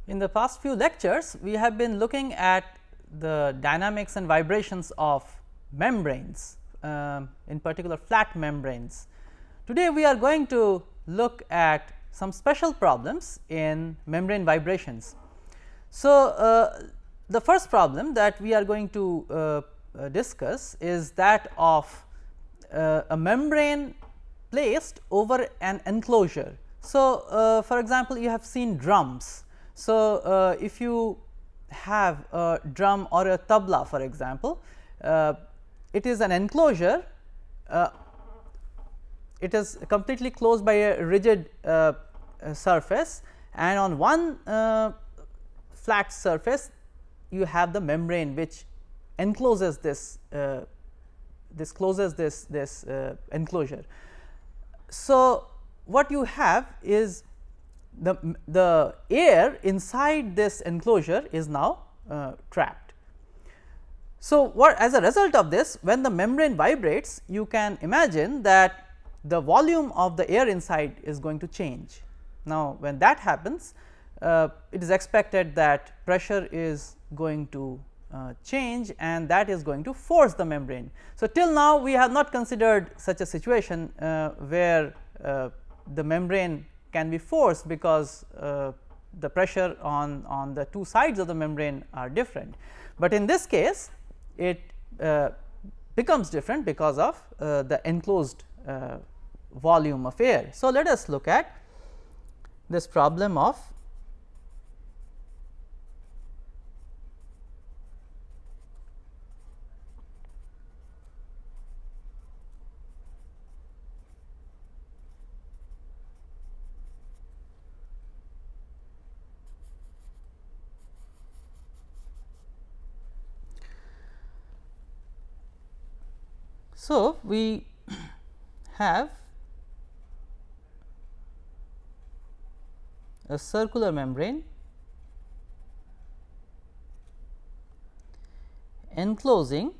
In the past few lectures, we have been looking at the dynamics and vibrations of membranes, in particular flat membranes. Today, we are going to look at some special problems in membrane vibrations. So, the first problem that we are going to discuss is that of a membrane placed over an enclosure. So, for example, you have seen drums. So, if you have a drum or a tabla, for example, it is an enclosure. It is completely closed by a rigid surface, and on one flat surface you have the membrane which encloses this enclosure. So, what you have is the air inside this enclosure is now trapped. So, what as a result of this, when the membrane vibrates, you can imagine that the volume of the air inside is going to change. Now, when that happens, it is expected that pressure is going to change, and that is going to force the membrane. So, till now we have not considered such a situation where the membrane can be forced, because the pressure on the two sides of the membrane are different, but in this case it becomes different because of the enclosed volume of air. So, let us look at this problem of So, we have a circular membrane enclosing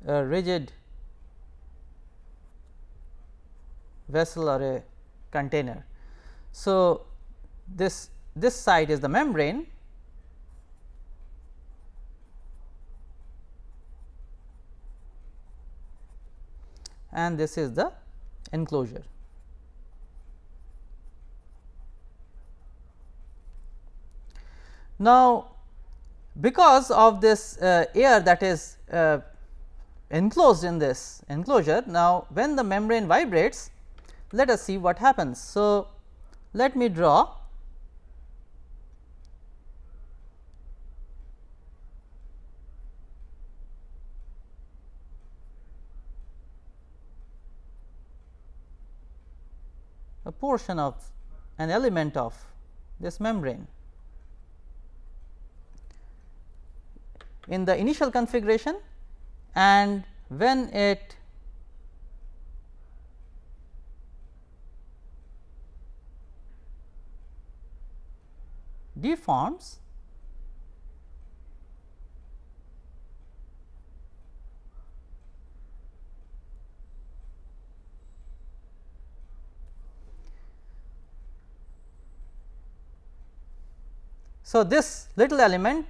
a rigid vessel or a container. So, this side is the membrane, and this is the enclosure. Now, because of this air that is enclosed in this enclosure, now when the membrane vibrates, let us see what happens. So, let me draw a portion of an element of this membrane. In the initial configuration, and when it deforms, so this little element,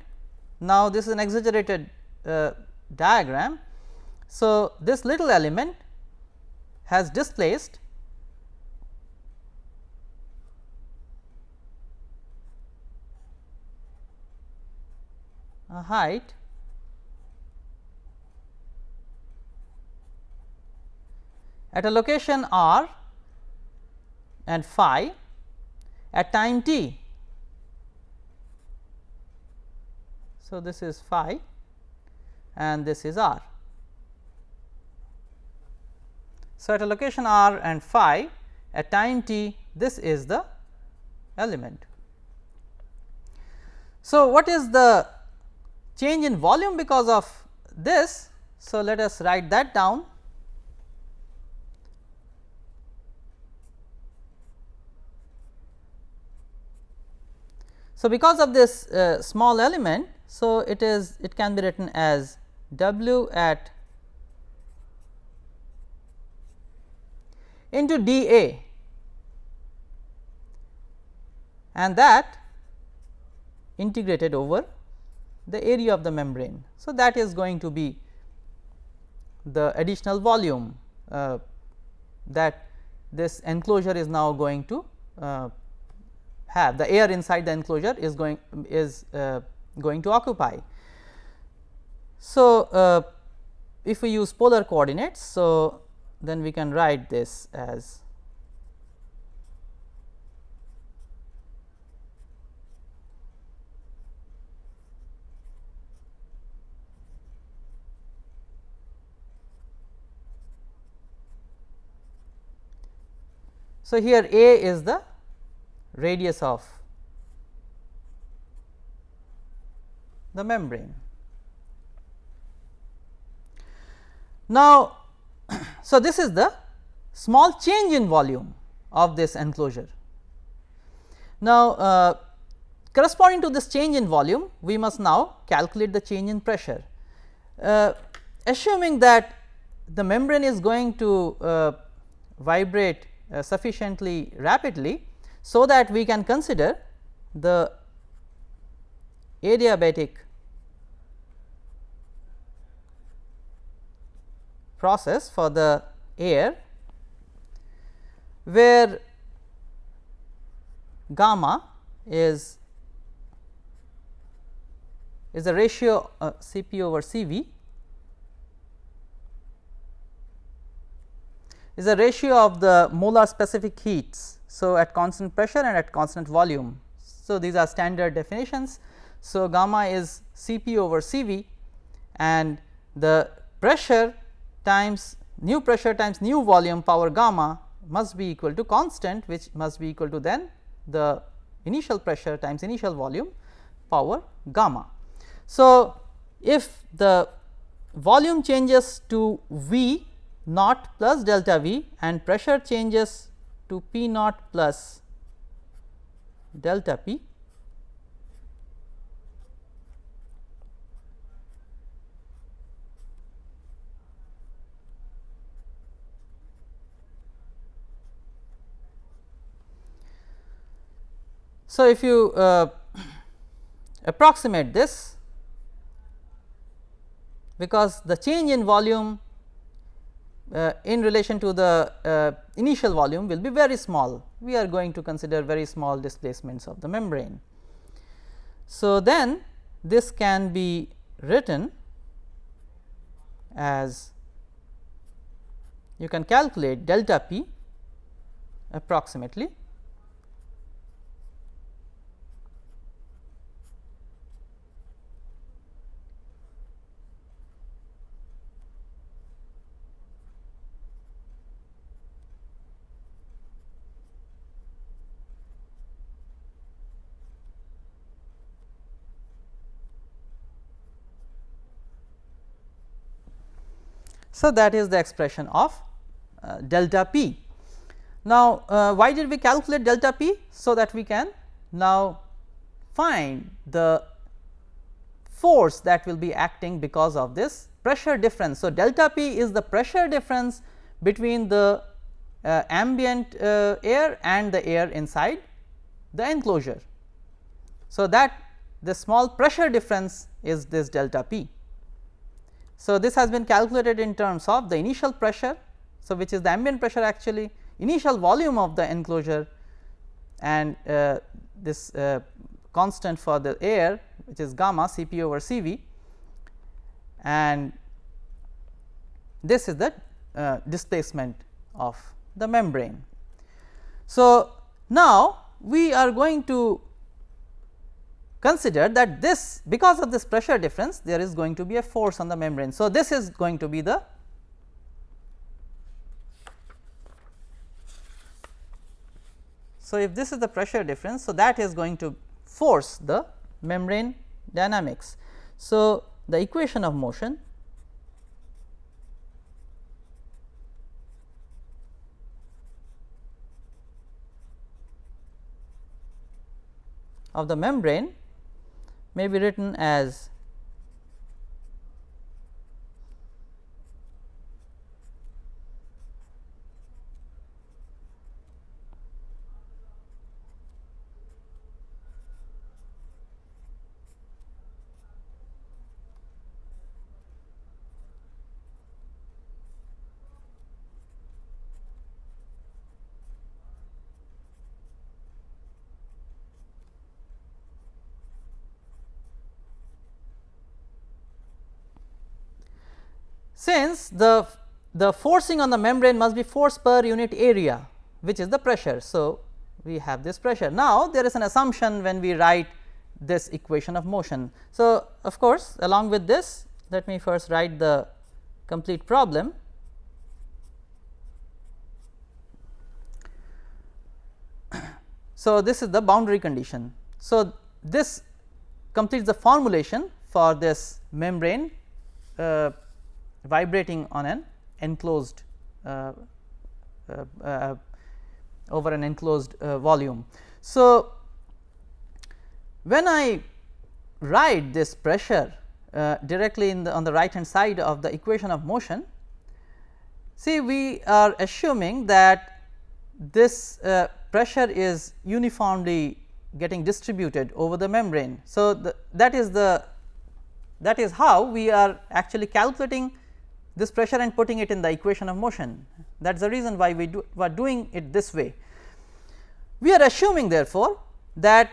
now this is an exaggerated diagram. So, this little element has displaced a height at a location r and phi at time t. So, this is phi and this is r. So, at a location r and phi at time t, this is the element. So, what is the change in volume because of this? So, let us write that down. So, because of this small element, so it can be written as W at into dA and that integrated over the area of the membrane. So, that is going to be the additional volume that this enclosure is now going to have, the air inside the enclosure is going to occupy. So, if we use polar coordinates, so then we can write this as so here A is the radius of the membrane. Now, so this is the small change in volume of this enclosure. Now, corresponding to this change in volume, we must now calculate the change in pressure. Assuming that the membrane is going to vibrate sufficiently rapidly, so that we can consider the adiabatic process for the air, where gamma is a ratio Cp over Cv is a ratio of the molar specific heats. So, at constant pressure and at constant volume. So, these are standard definitions. So, gamma is Cp over Cv, and the pressure times new volume power gamma must be equal to constant, which must be equal to then the initial pressure times initial volume power gamma. So, if the volume changes to V naught plus delta V and pressure changes to P naught plus delta P, so if you approximate this, because the change in volume in relation to the initial volume will be very small, we are going to consider very small displacements of the membrane. So, then this can be written as, you can calculate delta P approximately so that is the expression of delta P. Now, why did we calculate delta P? So that we can now find the force that will be acting because of this pressure difference. So, delta P is the pressure difference between the ambient air and the air inside the enclosure. So, that the small pressure difference is this delta P. So, this has been calculated in terms of the initial pressure, so which is the ambient pressure actually, initial volume of the enclosure, and this constant for the air, which is gamma Cp over Cv, and this is the displacement of the membrane. So, now we are going to consider that this, because of this pressure difference, there is going to be a force on the membrane. So, this is going to be the if this is the pressure difference, so that is going to force the membrane dynamics. So, the equation of motion of the membrane may be written as since the forcing on the membrane must be force per unit area, which is the pressure. So, we have this pressure. Now, there is an assumption when we write this equation of motion. So, of course, along with this, let me first write the complete problem. So, this is the boundary condition. So, this completes the formulation for this membrane vibrating on an enclosed over an enclosed volume. So, when I write this pressure directly on the right hand side of the equation of motion, see, we are assuming that this pressure is uniformly getting distributed over the membrane. So, that is how we are actually calculating this pressure and putting it in the equation of motion. That is the reason why we are doing it this way. We are assuming therefore, that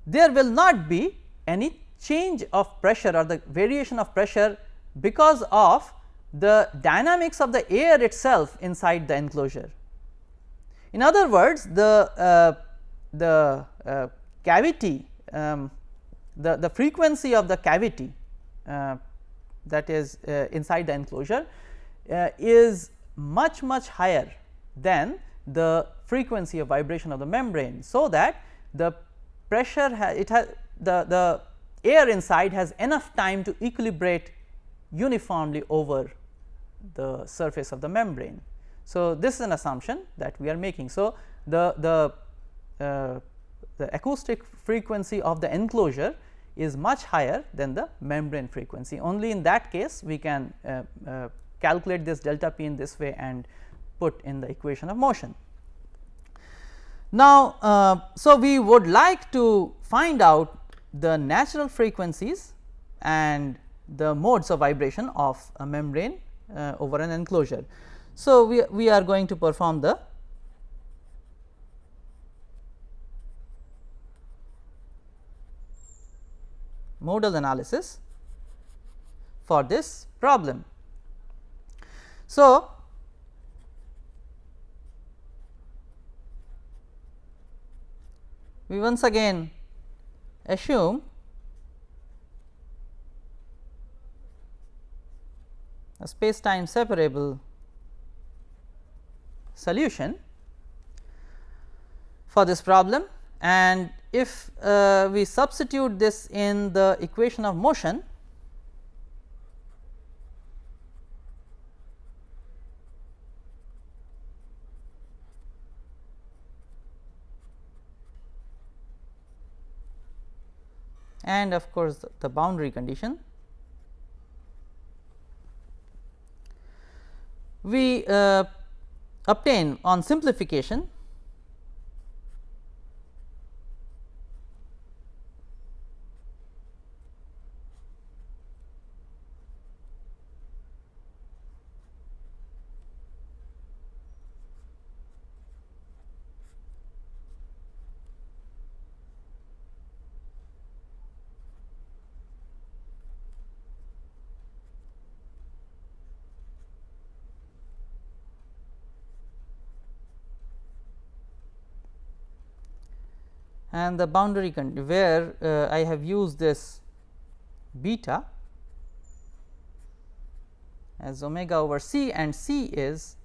there will not be any change of pressure or the variation of pressure because of the dynamics of the air itself inside the enclosure. In other words, the cavity, the frequency of the cavity that is inside the enclosure is much higher than the frequency of vibration of the membrane. So, that the pressure the air inside has enough time to equilibrate uniformly over the surface of the membrane. So, this is an assumption that we are making. So, the acoustic frequency of the enclosure is much higher than the membrane frequency. Only in that case we can calculate this delta p in this way and put in the equation of motion. Now, so we would like to find out the natural frequencies and the modes of vibration of a membrane over an enclosure. So, we are going to perform the modal analysis for this problem. So, we once again assume a space time separable solution for this problem, and if we substitute this in the equation of motion, and of course, the boundary condition, we obtain on simplification and the boundary where I have used this beta as omega over c, and c is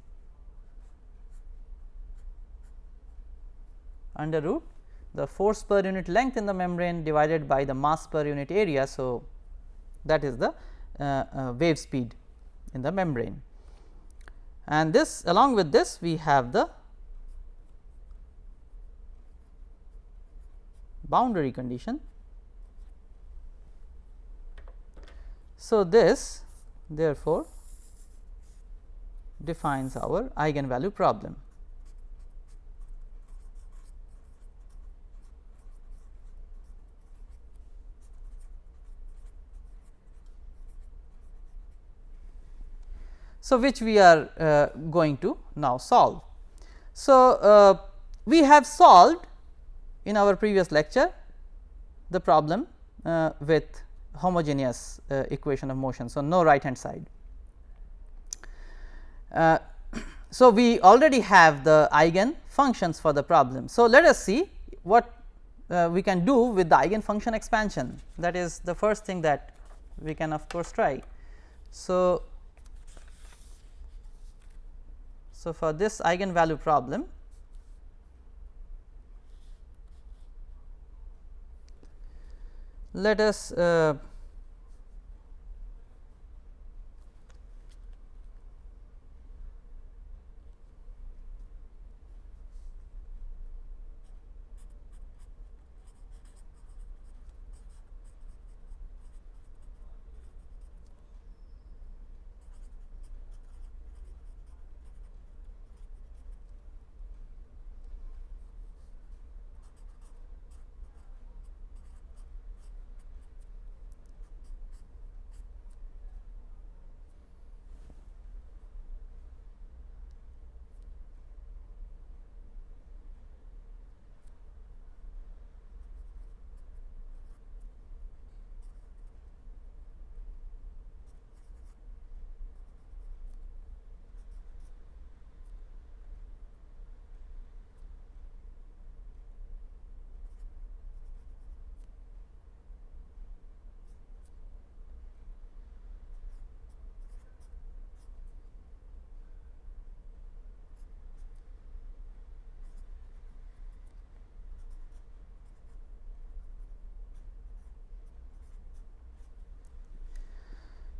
under root the force per unit length in the membrane divided by the mass per unit area. So, that is the wave speed in the membrane, and this along with this we have the boundary condition. So, this therefore defines our eigenvalue problem. So, which we are going to now solve. So, we have solved in our previous lecture the problem with homogeneous equation of motion. So, no right hand side. So, we already have the eigen functions for the problem. So, let us see what we can do with the eigenfunction expansion, that is the first thing that we can of course try. So, for this eigenvalue problem, let us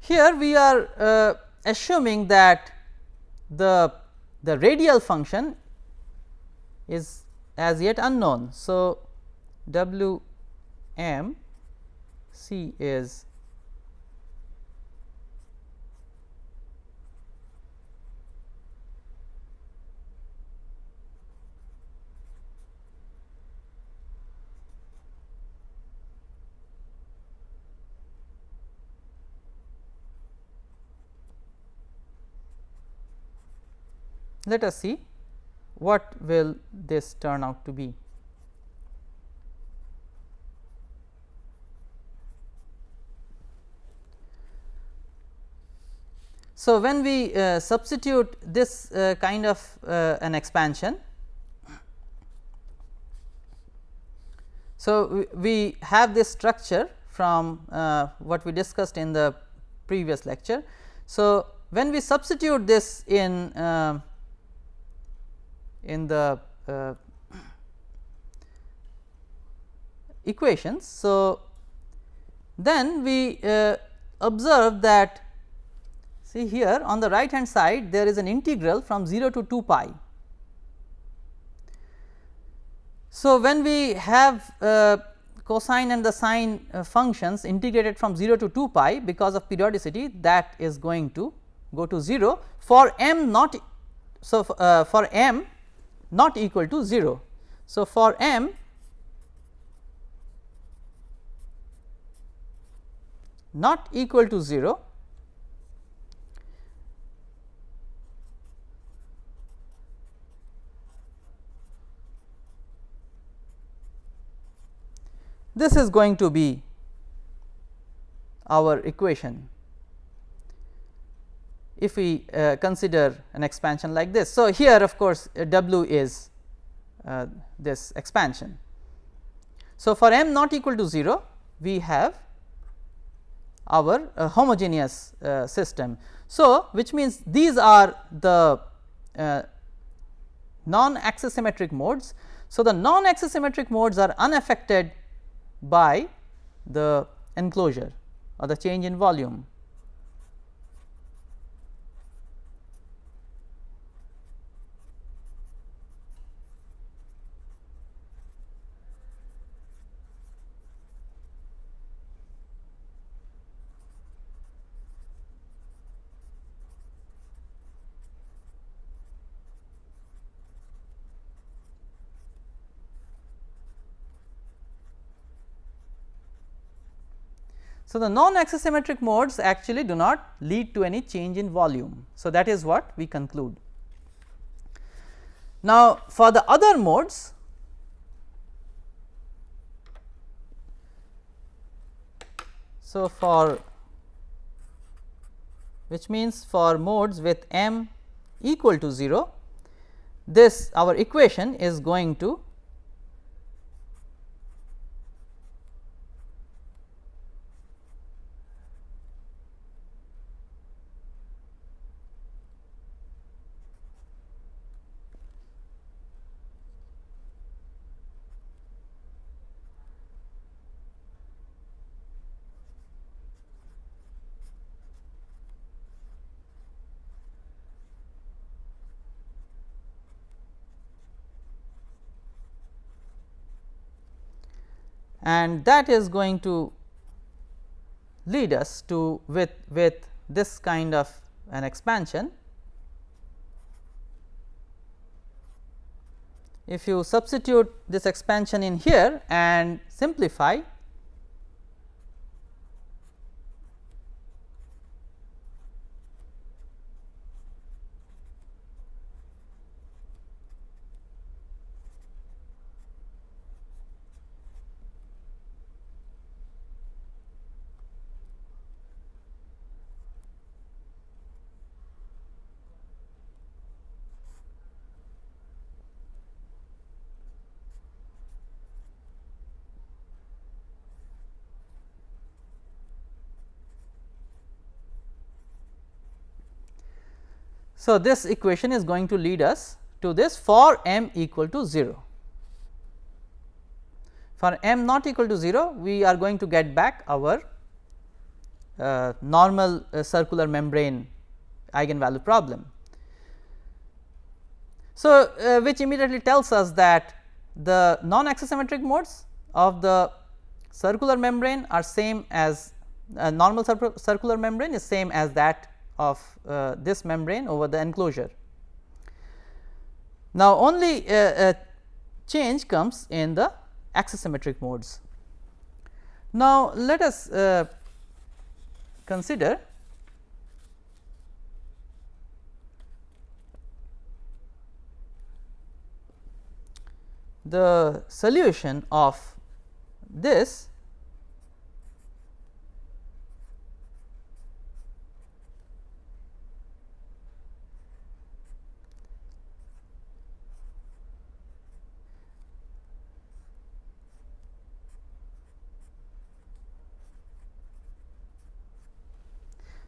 here we are assuming that the radial function is as yet unknown. So, W m c is let us see what will this turn out to be. So, when we substitute this kind of an expansion, so we have this structure from what we discussed in the previous lecture. So, when we substitute this in the equations, so then we observe that, see here on the right hand side there is an integral from 0 to 2 pi. So, when we have cosine and the sine functions integrated from 0 to 2 pi, because of periodicity, that is going to go to 0 for m not. So, for m not equal to 0. So, for m not equal to 0, this is going to be our equation if we consider an expansion like this. So, here of course, W is this expansion. So, for m not equal to 0, we have our homogeneous system. So, which means these are the non-axisymmetric modes. So, the non-axisymmetric modes are unaffected by the enclosure or the change in volume. So, the non-axisymmetric modes actually do not lead to any change in volume. So, that is what we conclude. Now, for the other modes, so for which means for modes with m equal to 0, this our equation is going to and that is going to lead us to with this kind of an expansion. If you substitute this expansion in here and simplify, so this equation is going to lead us to this for m equal to 0. For m not equal to 0, we are going to get back our normal circular membrane eigenvalue problem. So, which immediately tells us that the non axisymmetric modes of the circular membrane are same as normal circular membrane is same as that of this membrane over the enclosure. Now, only change comes in the axisymmetric modes. Now, let us consider the solution of this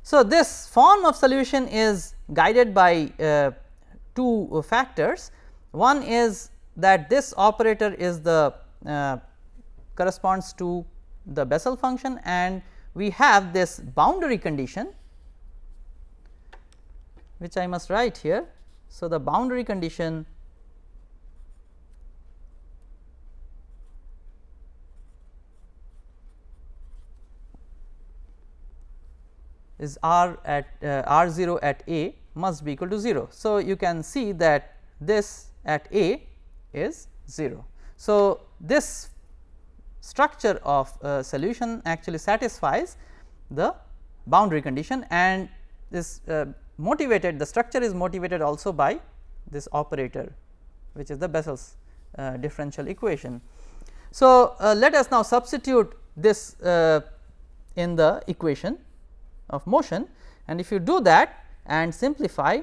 So, this form of solution is guided by two factors. One is that this operator is the corresponds to the Bessel function, and we have this boundary condition which I must write here. So, the boundary condition is r at r 0 at a must be equal to 0. So, you can see that this at a is 0. So, this structure of solution actually satisfies the boundary condition, and this motivated the structure is motivated also by this operator, which is the Bessel's differential equation. So, let us now substitute this in the equation of motion, and if you do that and simplify,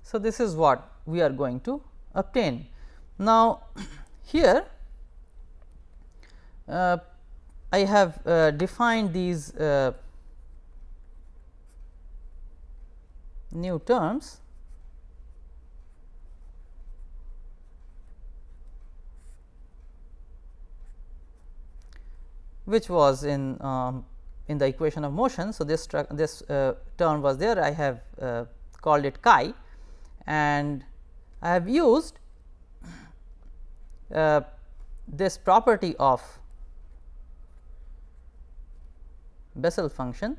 so this is what we are going to obtain. Now, here I have defined these new terms which was in in the equation of motion. So, this term was there, I have called it chi, and I have used this property of Bessel function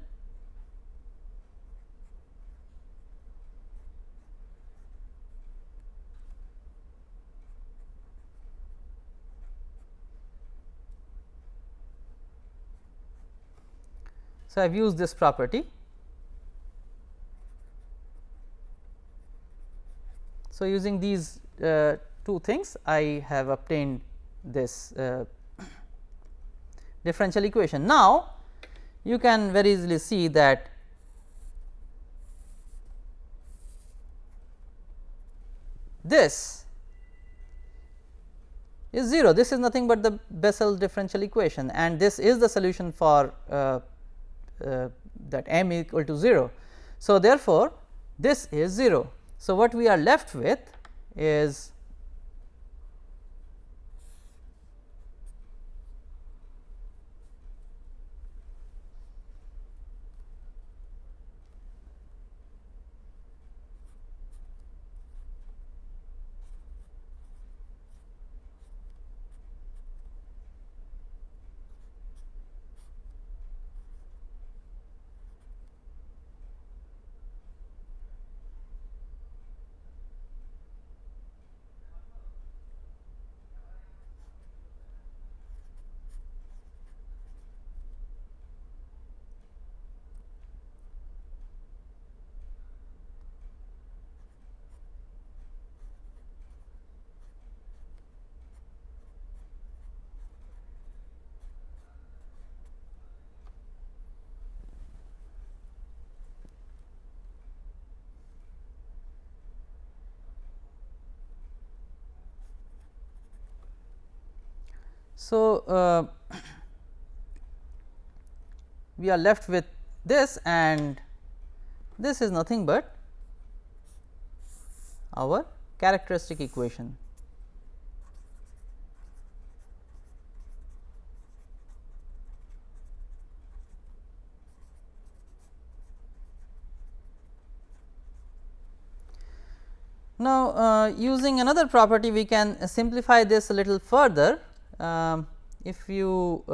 So, I have used this property. So, using these two things I have obtained this differential equation. Now, you can very easily see that this is 0, this is nothing but the Bessel differential equation, and this is the solution for that m equal to 0. So, therefore, this is 0. So, what we are left with is so, we are left with this, and this is nothing but our characteristic equation. Now, using another property we can simplify this a little further. If you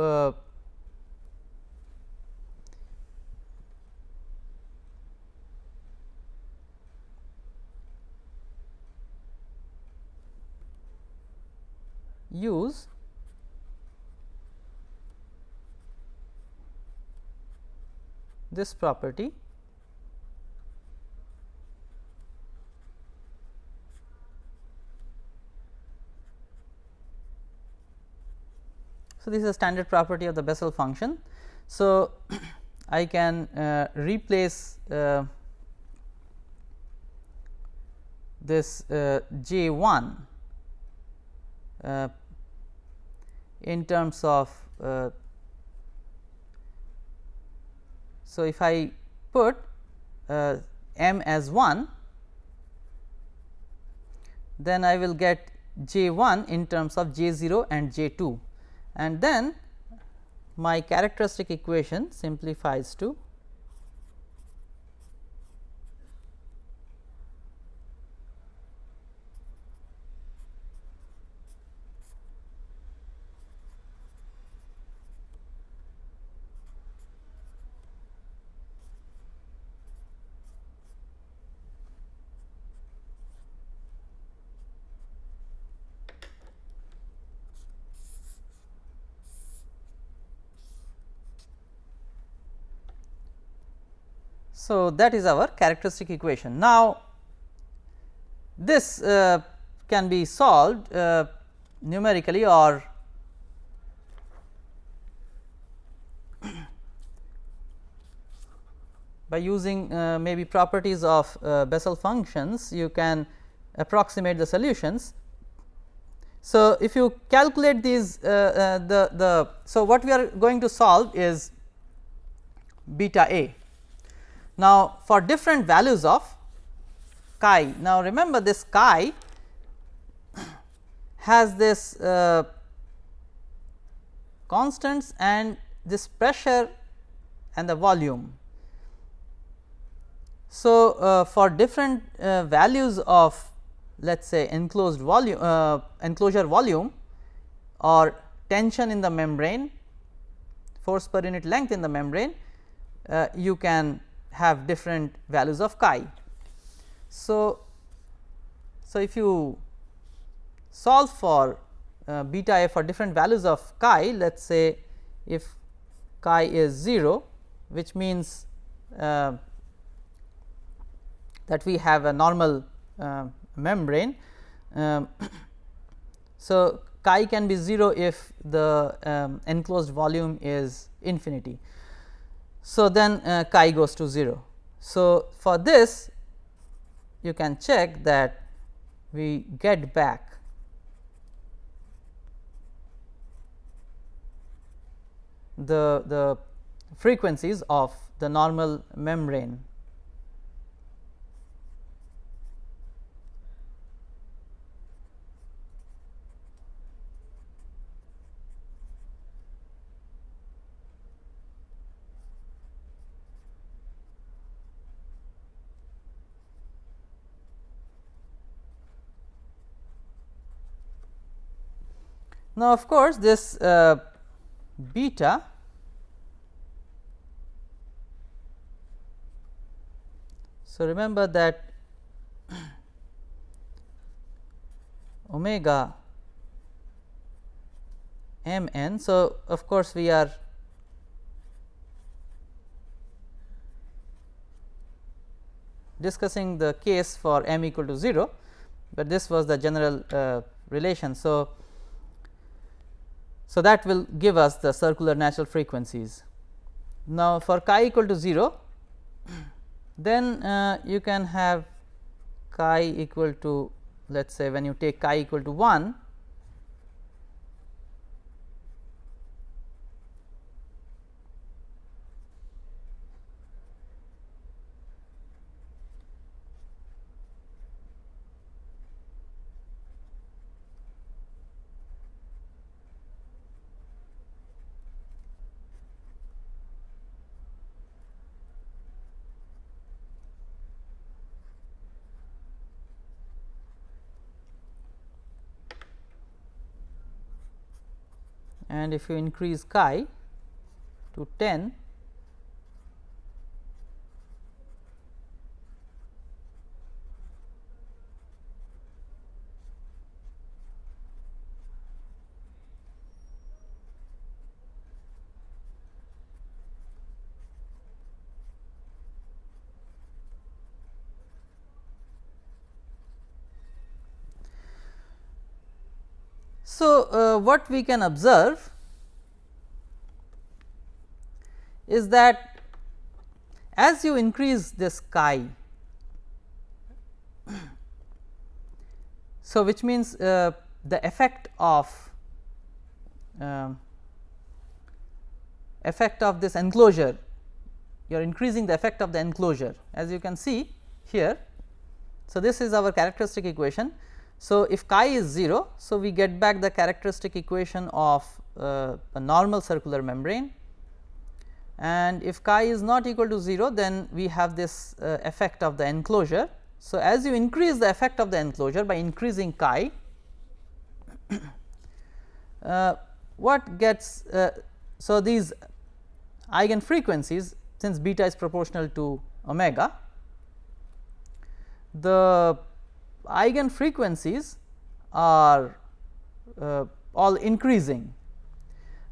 use this property, so this is a standard property of the Bessel function. So, I can replace this j 1 in terms of so if I put m as 1, then I will get j 1 in terms of j 0 and j 2, and then my characteristic equation simplifies to so that is our characteristic equation. Now, this can be solved numerically or by using maybe properties of Bessel functions. You can approximate the solutions. So, if you calculate these so what we are going to solve is beta a. Now, for different values of chi, now remember this chi has this constants and this pressure and the volume. So, for different values of, let us say, enclosed volume, enclosure volume or tension in the membrane, force per unit length in the membrane, you can have different values of chi. So, if you solve for beta f for different values of chi, let us say if chi is 0, which means that we have a normal membrane. So, chi can be 0 if the enclosed volume is infinity. So, then chi goes to 0. So, for this you can check that we get back the frequencies of the normal membrane. Now, of course, this beta so remember that omega m n. So, of course, we are discussing the case for m equal to 0, but this was the general relation. So, that will give us the circular natural frequencies. Now, for chi equal to 0, then you can have chi equal to, let us say, when you take chi equal to 1, and if you increase chi to 10, so what we can observe is that as you increase this chi, so which means the effect of this enclosure, you are increasing the effect of the enclosure, as you can see here. So, this is our characteristic equation. So, if chi is 0, so we get back the characteristic equation of a normal circular membrane, and if chi is not equal to 0, then we have this effect of the enclosure. So, as you increase the effect of the enclosure by increasing chi, what gets so these eigen frequencies, since beta is proportional to omega, the eigen frequencies are all increasing,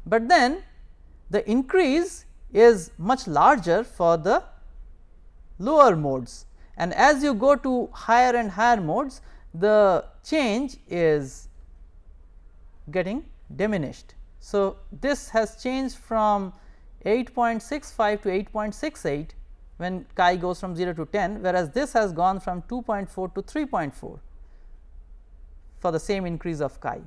but then the increase is much larger for the lower modes, and as you go to higher and higher modes, the change is getting diminished. So, this has changed from 8.65 to 8.68 when chi goes from 0 to 10, whereas this has gone from 2.4 to 3.4 for the same increase of chi.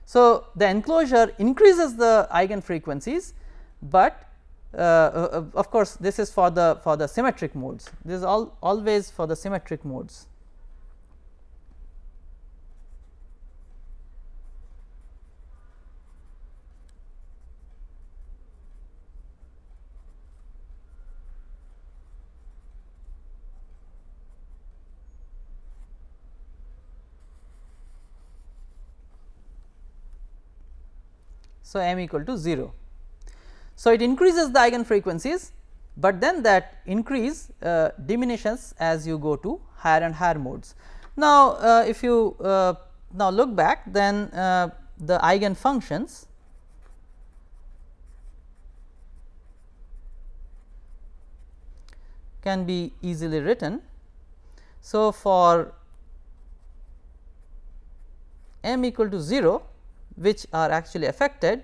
So, the enclosure increases the eigen frequencies, but of course, this is for the symmetric modes. This is always for the symmetric modes. So, m equal to 0. So, it increases the eigenfrequencies, but then that increase diminishes as you go to higher and higher modes. Now, if you now look back, then the eigenfunctions can be easily written. So, for m equal to 0, which are actually affected,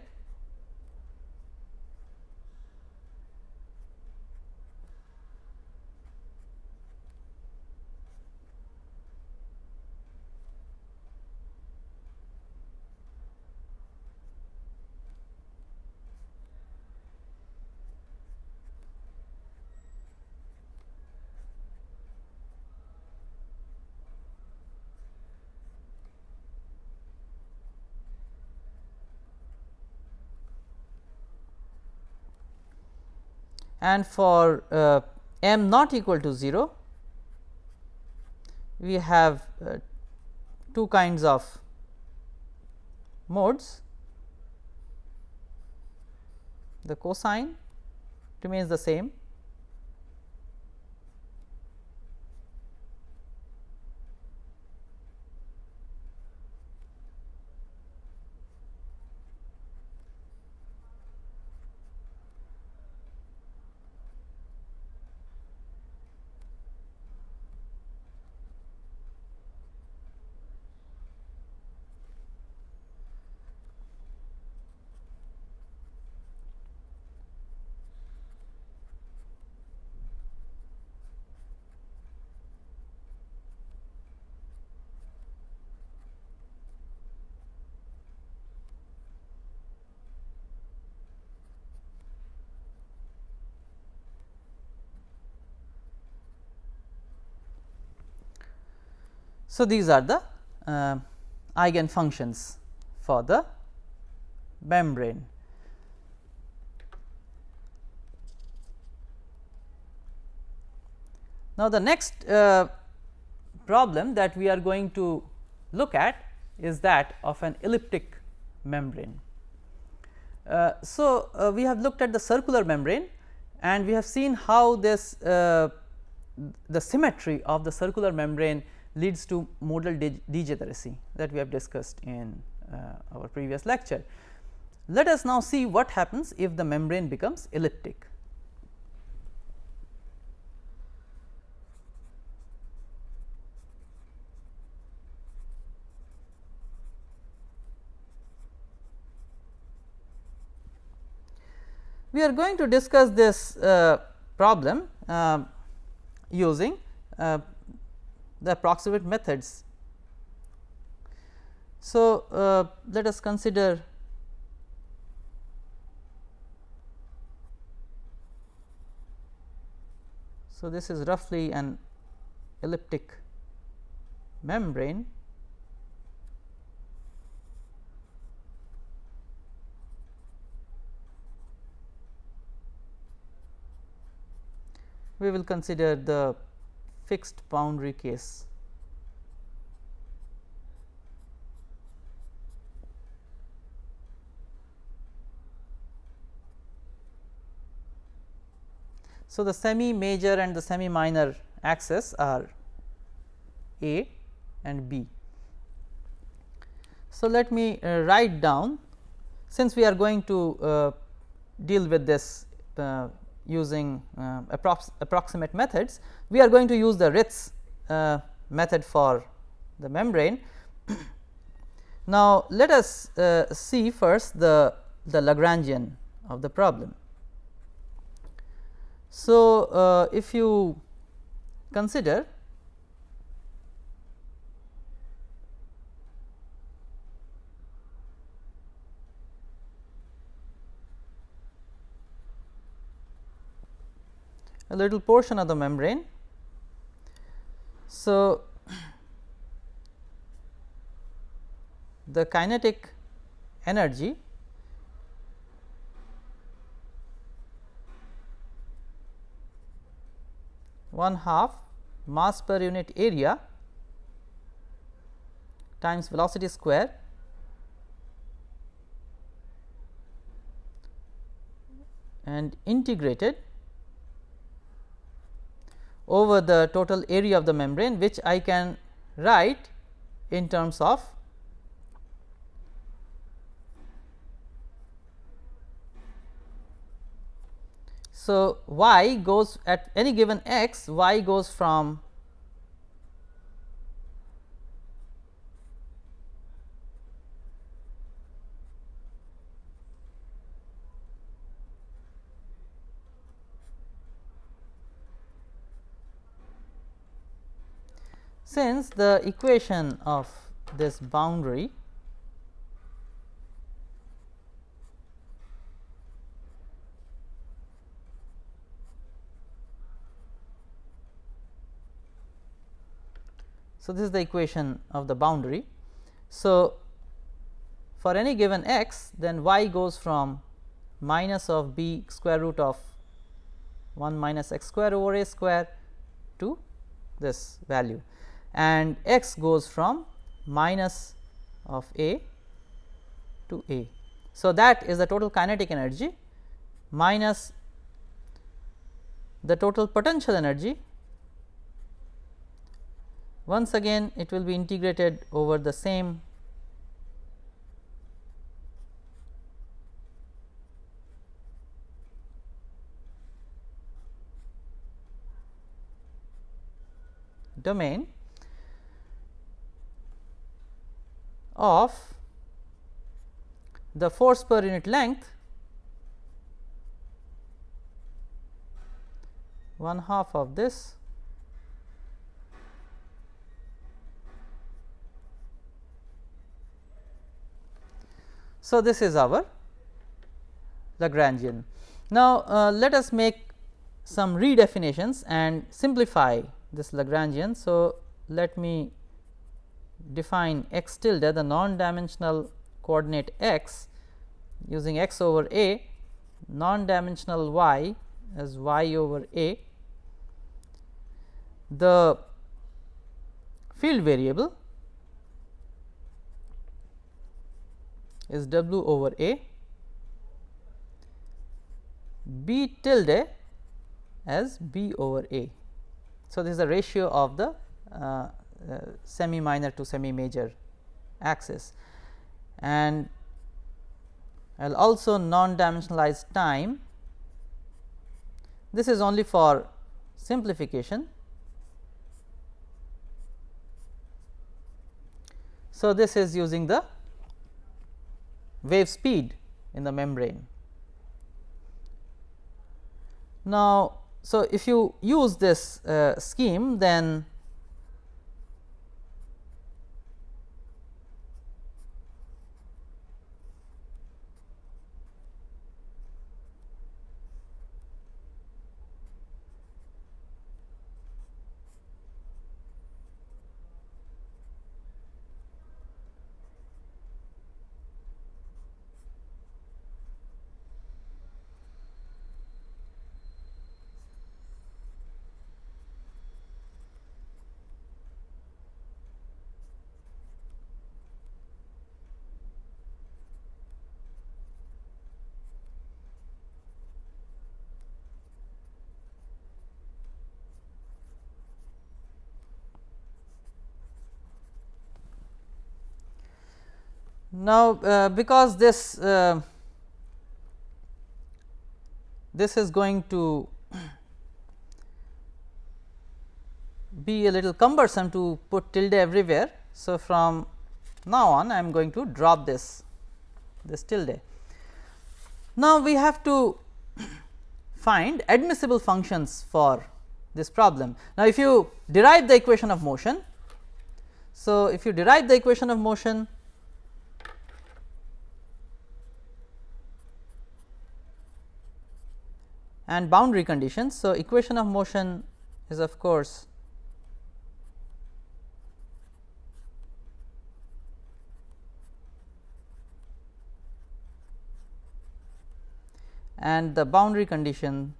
and for m not equal to 0, we have two kinds of modes. The cosine remains the same, So, these are the eigenfunctions for the membrane. Now, the next problem that we are going to look at is that of an elliptic membrane. We have looked at the circular membrane, and we have seen how this the symmetry of the circular membrane leads to modal degeneracy that we have discussed in our previous lecture. Let us now see what happens if the membrane becomes elliptic. We are going to discuss this problem using the approximate methods. So, let us consider this is roughly an elliptic membrane. We will consider the fixed boundary case. So, the semi major and the semi minor axes are A and B. So, let me write down, since we are going to deal with this using approximate methods, we are going to use the Ritz method for the membrane. Now, let us see first the Lagrangian of the problem. So, if you consider a little portion of the membrane. So, the kinetic energy one half mass per unit area times velocity square and integrated over the total area of the membrane, which I can write in terms of so y goes at any given x, y goes from since the equation of this boundary so this is the equation of the boundary. So, for any given x, then y goes from minus of b square root of 1 minus x square over a square to this value, and x goes from minus of a to a. So, that is the total kinetic energy minus the total potential energy. Once again it will be integrated over the same domain of the force per unit length 1/2 of this So, this is our Lagrangian. Now, let us make some redefinitions and simplify this Lagrangian. So, let me define x tilde, the non-dimensional coordinate x, using x over a, non-dimensional y as y over a. The field variable is w over a, b tilde as b over a. So, this is the ratio of the semi minor to semi major axis, and I will also non dimensionalize time. This is only for simplification. So, this is using the wave speed in the membrane. Now, so if you use this scheme, then now, because this is going to be a little cumbersome to put tilde everywhere. So, from now on I am going to drop this tilde. Now, we have to find admissible functions for this problem. Now, if you derive the equation of motion, so if you derive the equation of motion, and boundary conditions. So, equation of motion is of course and the boundary condition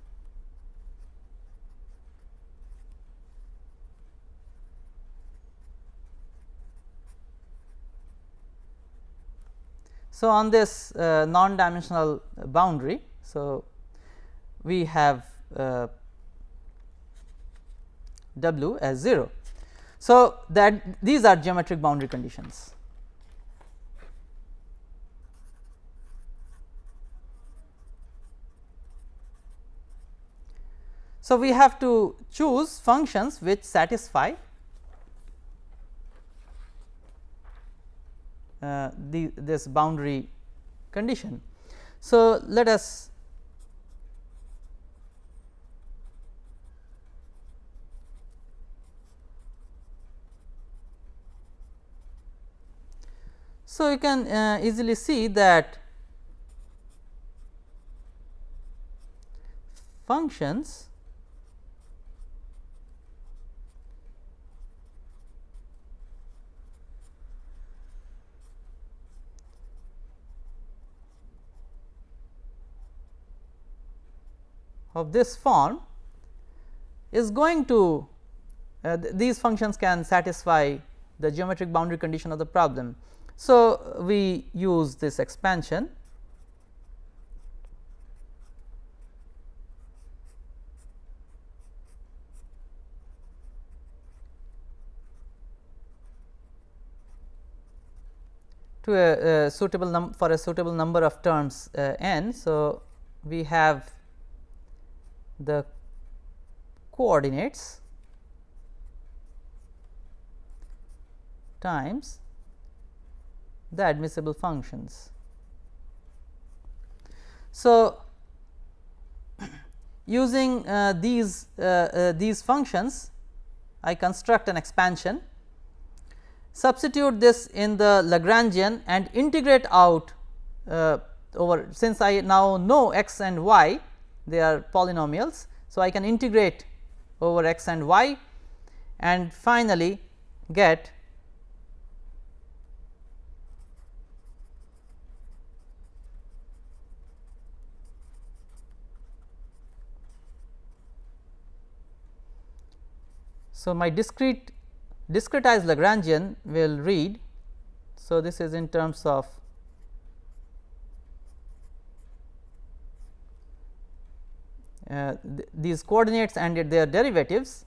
so on this non dimensional boundary. So, we have W as 0. So, that these are geometric boundary conditions. So, we have to choose functions which satisfy this boundary condition. So, let us so you can easily see that functions of this form is going to these functions can satisfy the geometric boundary condition of the problem. So, we use this expansion to a suitable for a suitable number of terms n. So, we have the coordinates times the admissible functions. So, using these functions, I construct an expansion, substitute this in the Lagrangian and integrate out over, since I now know x and y, they are polynomials. So, I can integrate over x and y and finally get so my discretized Lagrangian will read. So, this is in terms of these coordinates and their derivatives.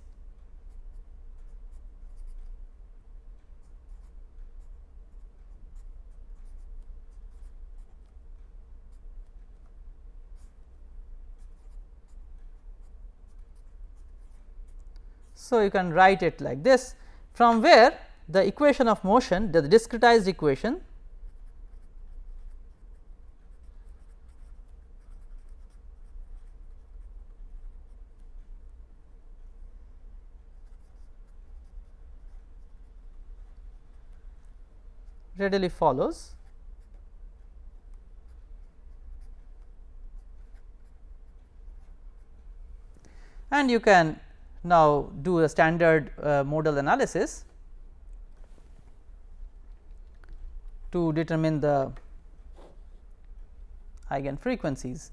So, you can write it like this, from where the equation of motion, the discretized equation, readily follows. And you can now do a standard modal analysis to determine the eigenfrequencies.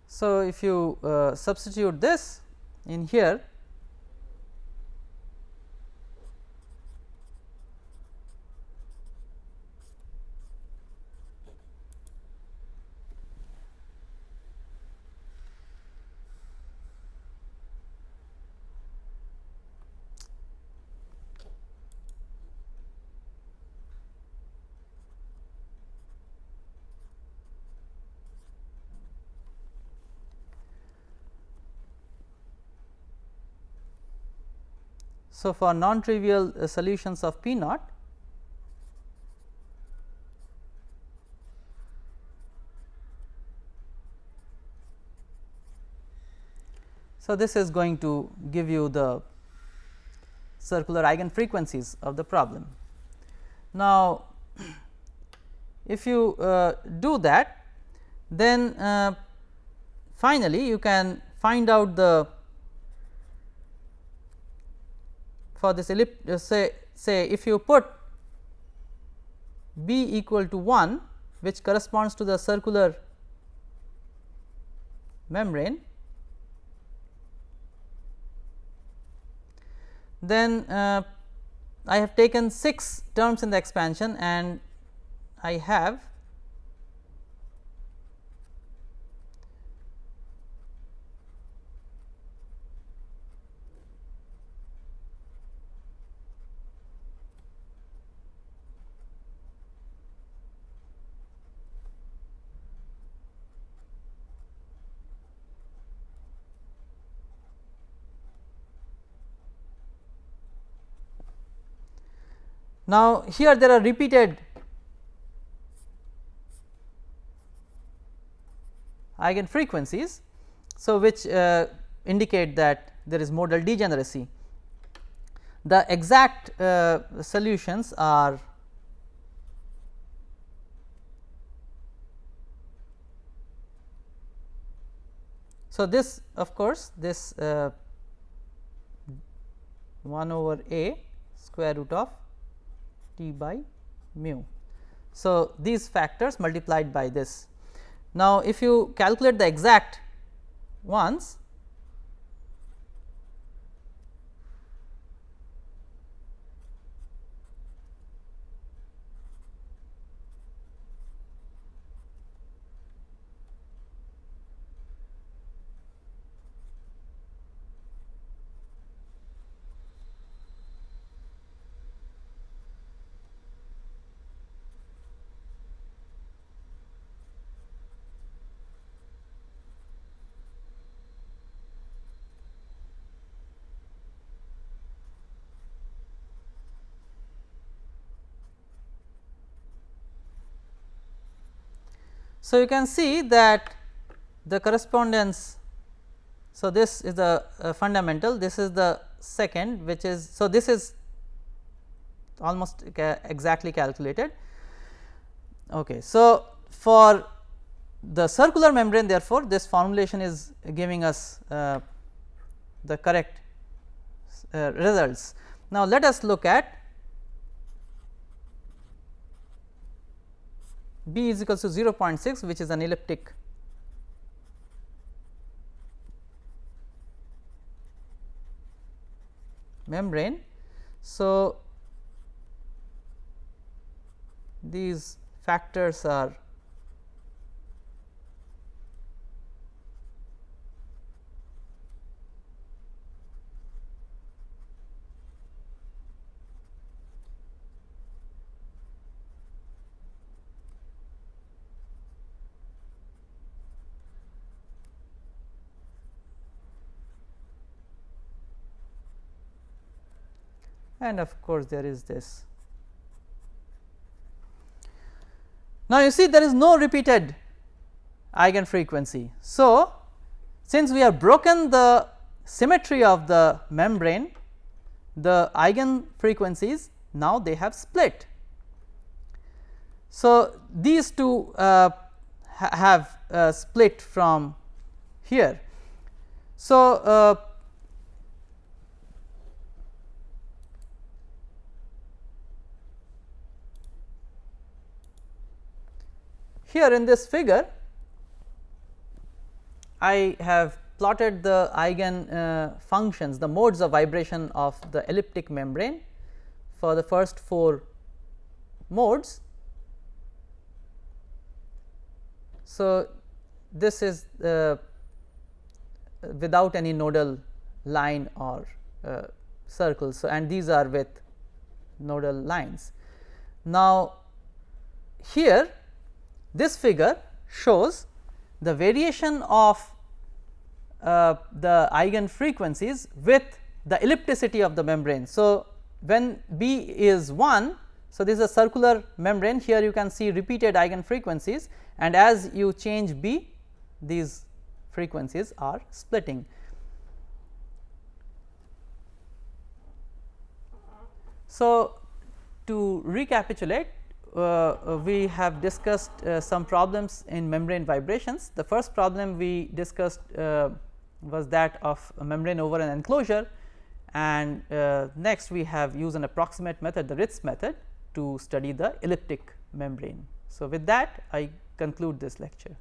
So, if you substitute this in here, so for non-trivial solutions of P naught, so this is going to give you the circular eigenfrequencies of the problem. Now, if you do that, then finally, you can find out the for this say if you put B equal to 1, which corresponds to the circular membrane, then I have taken 6 terms in the expansion and I have now here there are repeated eigenfrequencies. So, which indicate that there is modal degeneracy. The exact solutions are so this of course this 1 over a square root of T by mu. So, these factors multiplied by this. Now, if you calculate the exact ones, so you can see that the correspondence. So, this is the fundamental, this is the second, which is so this is almost exactly calculated. Okay. So, for the circular membrane, therefore, this formulation is giving us the correct results. Now, let us look at B is equals to 0.6, which is an elliptic membrane. So, these factors are and of course, there is this. Now, you see there is no repeated eigenfrequency. So, since we have broken the symmetry of the membrane, the eigenfrequencies now they have split. So, these two have split from here. So, here in this figure, I have plotted the eigen functions, the modes of vibration of the elliptic membrane for the first 4 modes. So, this is without any nodal line or circle. So, and these are with nodal lines. Now, here this figure shows the variation of the eigenfrequencies with the ellipticity of the membrane. So, when B is 1, so this is a circular membrane, here you can see repeated eigenfrequencies, and as you change B, these frequencies are splitting. So, to recapitulate, we have discussed some problems in membrane vibrations. The first problem we discussed was that of a membrane over an enclosure, and next we have used an approximate method, the Ritz method, to study the elliptic membrane. So, with that I conclude this lecture.